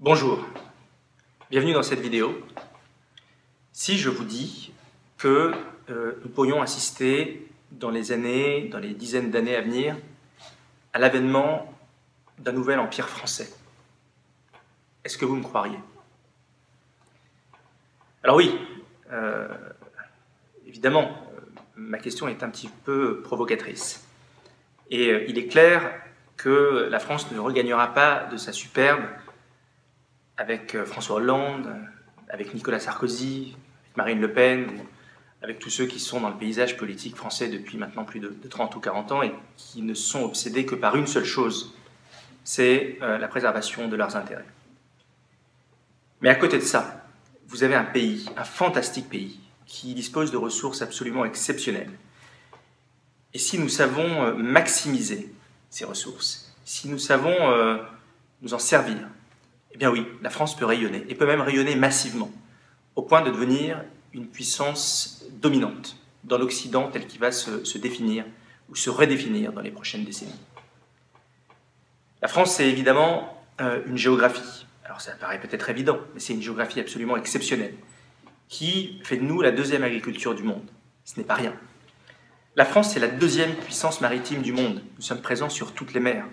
Bonjour, bienvenue dans cette vidéo. Si je vous dis que nous pourrions assister dans les dizaines d'années à venir, à l'avènement d'un nouvel empire français, est-ce que vous me croiriez? Alors oui, évidemment, ma question est un petit peu provocatrice. Et il est clair que la France ne regagnera pas de sa superbe avec François Hollande, avec Nicolas Sarkozy, avec Marine Le Pen, avec tous ceux qui sont dans le paysage politique français depuis maintenant plus de 30 ou 40 ans et qui ne sont obsédés que par une seule chose, c'est la préservation de leurs intérêts. Mais à côté de ça, vous avez un pays, un fantastique pays, qui dispose de ressources absolument exceptionnelles. Et si nous savons maximiser ces ressources, si nous savons nous en servir, eh bien oui, la France peut rayonner, et peut même rayonner massivement, au point de devenir une puissance dominante dans l'Occident tel qu'il va se définir ou se redéfinir dans les prochaines décennies. La France, c'est évidemment une géographie. Alors ça paraît peut-être évident, mais c'est une géographie absolument exceptionnelle, qui fait de nous la deuxième agriculture du monde. Ce n'est pas rien. La France, c'est la deuxième puissance maritime du monde. Nous sommes présents sur toutes les mers.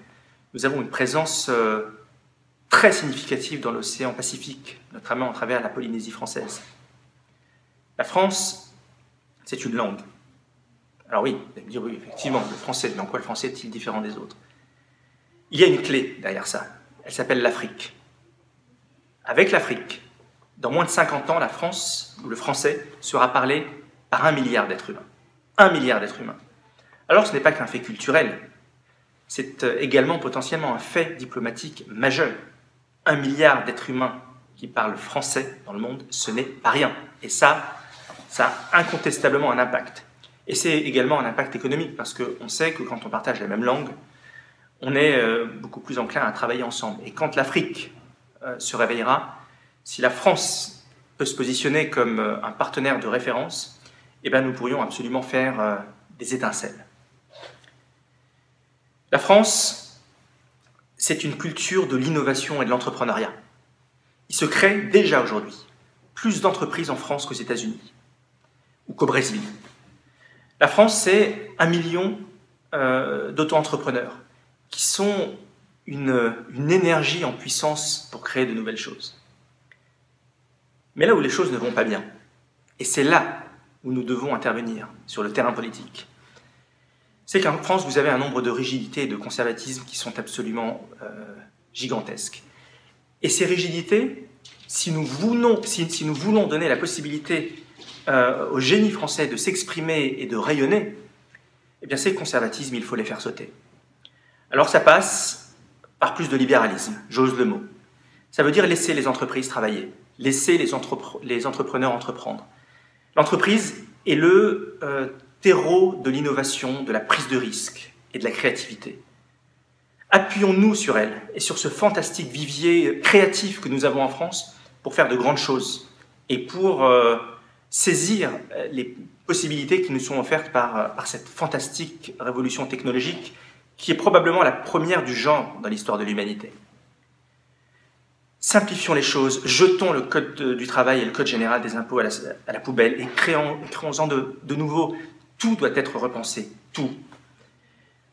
Nous avons une présence très significative dans l'océan Pacifique, notamment à travers la Polynésie française. La France, c'est une langue. Alors oui, vous allez me dire, oui, effectivement, le français, mais en quoi le français est-il différent des autres? Il y a une clé derrière ça, elle s'appelle l'Afrique. Avec l'Afrique, dans moins de 50 ans, la France, ou le français, sera parlé par 1 milliard d'êtres humains. 1 milliard d'êtres humains. Alors ce n'est pas qu'un fait culturel, c'est également potentiellement un fait diplomatique majeur. 1 milliard d'êtres humains qui parlent français dans le monde, ce n'est pas rien. Et ça a incontestablement un impact. Et c'est également un impact économique, parce qu'on sait que quand on partage la même langue, on est beaucoup plus enclin à travailler ensemble. Et quand l'Afrique se réveillera, si la France peut se positionner comme un partenaire de référence, eh bien nous pourrions absolument faire des étincelles. La France, c'est une culture de l'innovation et de l'entrepreneuriat. Il se crée déjà aujourd'hui plus d'entreprises en France qu'aux États-Unis ou qu'au Brésil. La France, c'est 1 million d'auto-entrepreneurs qui sont une énergie en puissance pour créer de nouvelles choses. Mais là où les choses ne vont pas bien, et c'est là où nous devons intervenir sur le terrain politique, c'est qu'en France, vous avez un nombre de rigidités et de conservatisme qui sont absolument gigantesques. Et ces rigidités, si nous voulons donner la possibilité au génie français de s'exprimer et de rayonner, eh bien ces conservatismes, il faut les faire sauter. Alors ça passe par plus de libéralisme, j'ose le mot. Ça veut dire laisser les entreprises travailler, laisser les entrepreneurs entreprendre. L'entreprise est le terreau de l'innovation, de la prise de risque et de la créativité. Appuyons-nous sur elle et sur ce fantastique vivier créatif que nous avons en France pour faire de grandes choses et pour saisir les possibilités qui nous sont offertes par cette fantastique révolution technologique qui est probablement la première du genre dans l'histoire de l'humanité. Simplifions les choses, jetons le code du travail et le code général des impôts à la poubelle et créons-en de nouveaux. Tout doit être repensé, tout. Vous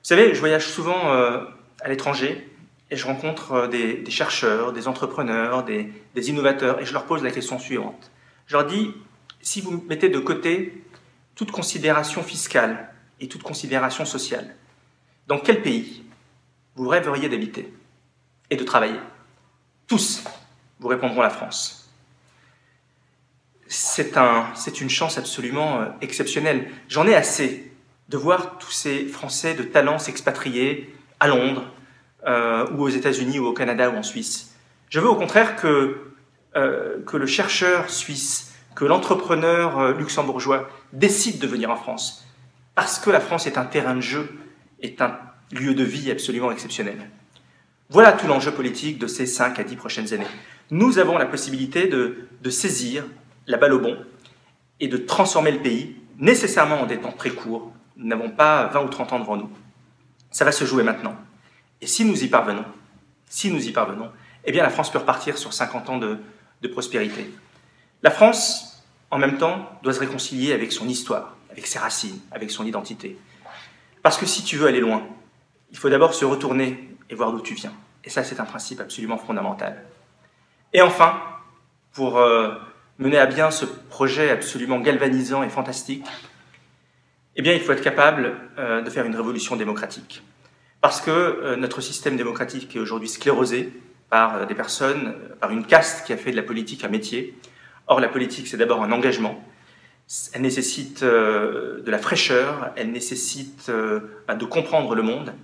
savez, je voyage souvent à l'étranger et je rencontre des chercheurs, des entrepreneurs, des innovateurs et je leur pose la question suivante. Je leur dis, si vous mettez de côté toute considération fiscale et toute considération sociale, dans quel pays vous rêveriez d'habiter et de travailler? Tous vous répondront la France. C'est une chance absolument exceptionnelle. J'en ai assez de voir tous ces Français de talent s'expatrier à Londres, ou aux États-Unis, ou au Canada, ou en Suisse. Je veux au contraire que le chercheur suisse, que l'entrepreneur luxembourgeois décide de venir en France, parce que la France est un terrain de jeu, est un lieu de vie absolument exceptionnel. Voilà tout l'enjeu politique de ces 5 à 10 prochaines années. Nous avons la possibilité de saisir la balle au bond et de transformer le pays, nécessairement en des temps très courts. Nous n'avons pas 20 ou 30 ans devant nous. Ça va se jouer maintenant. Et si nous y parvenons, eh bien la France peut repartir sur 50 ans de prospérité. La France, en même temps, doit se réconcilier avec son histoire, avec ses racines, avec son identité. Parce que si tu veux aller loin, il faut d'abord se retourner et voir d'où tu viens. Et ça, c'est un principe absolument fondamental. Et enfin, pour mener à bien ce projet absolument galvanisant et fantastique, eh bien, il faut être capable de faire une révolution démocratique. Parce que notre système démocratique est aujourd'hui sclérosé par des personnes, par une caste qui a fait de la politique un métier. Or, la politique, c'est d'abord un engagement. Elle nécessite de la fraîcheur, elle nécessite de comprendre le monde.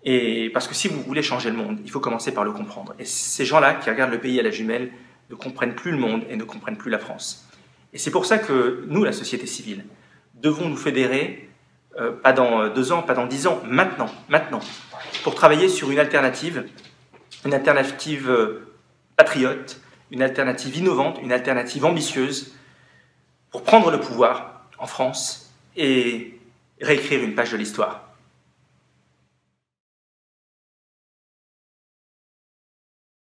Et parce que si vous voulez changer le monde, il faut commencer par le comprendre. Et ces gens-là qui regardent le pays à la jumelle ne comprennent plus le monde et ne comprennent plus la France. Et c'est pour ça que nous, la société civile, devons nous fédérer, pas dans 2 ans, pas dans 10 ans, maintenant, pour travailler sur une alternative patriote, une alternative innovante, une alternative ambitieuse, pour prendre le pouvoir en France et réécrire une page de l'histoire.